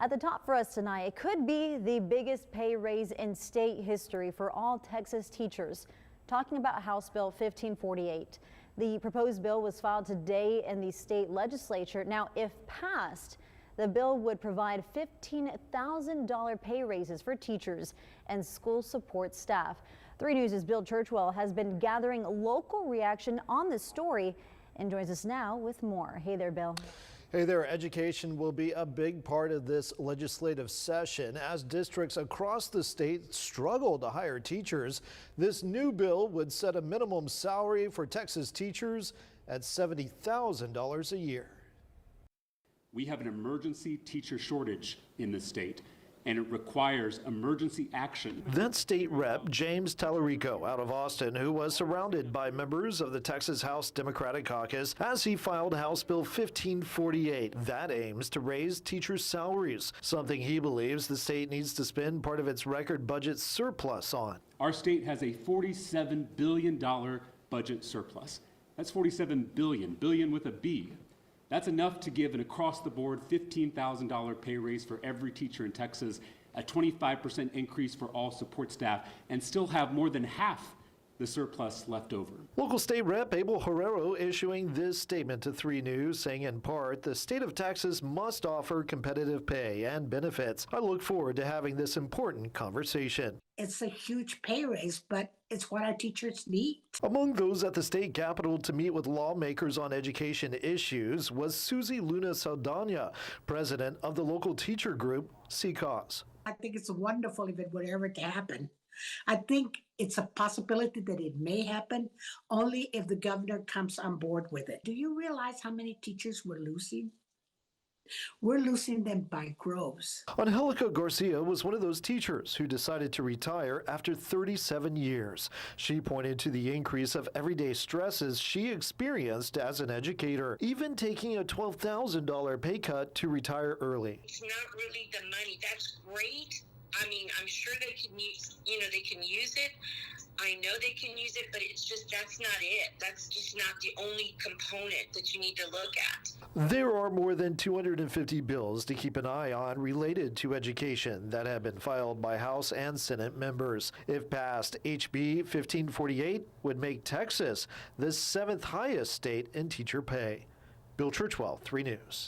At the top for us tonight, it could be the biggest pay raise in state history for all Texas teachers. Talking about House Bill 1548. The proposed bill was filed today in the state legislature. Now, if passed, the bill would provide $15,000 pay raises for teachers and school support staff. 3 News' Bill Churchwell has been gathering local reaction on this story and joins us now with more. Hey there, Bill. Hey there. Education will be a big part of this legislative session as districts across the state struggle to hire teachers. This new bill would set a minimum salary for Texas teachers at $70,000 a year. We have an emergency teacher shortage in the state, and it requires emergency action. That's State Rep James Tallarico out of Austin, who was surrounded by members of the Texas House Democratic Caucus as he filed House Bill 1548. That aims to raise teachers' salaries, something he believes the state needs to spend part of its record budget surplus on. Our state has a $47 billion budget surplus. That's 47 billion with a B. That's enough to give an across-the-board $15,000 pay raise for every teacher in Texas, a 25% increase for all support staff, and still have more than half the surplus left over. Local State Rep Abel Herrero issuing this statement to 3 News, saying in part, the state of Texas must offer competitive pay and benefits. I look forward to having this important conversation. It's a huge pay raise, but it's what our teachers need. Among those at the state capitol to meet with lawmakers on education issues was Susie Luna Saldana, president of the local teacher group, CCAUS. I think it's wonderful if it would ever happen. I think it's a possibility that it may happen only if the governor comes on board with it. Do you realize how many teachers we're losing? We're losing them by groves. Angelica Garcia was one of those teachers who decided to retire after 37 years. She pointed to the increase of everyday stresses she experienced as an educator, even taking a $12,000 pay cut to retire early. It's not really the money. That's great. I mean, I'm sure they can use, they can use it. I know they can use it, but it's just, that's not it. That's just not the only component that you need to look at. There are more than 250 bills to keep an eye on related to education that have been filed by House and Senate members. If passed, HB 1548 would make Texas the 7th highest state in teacher pay. Bill Churchwell, 3 News.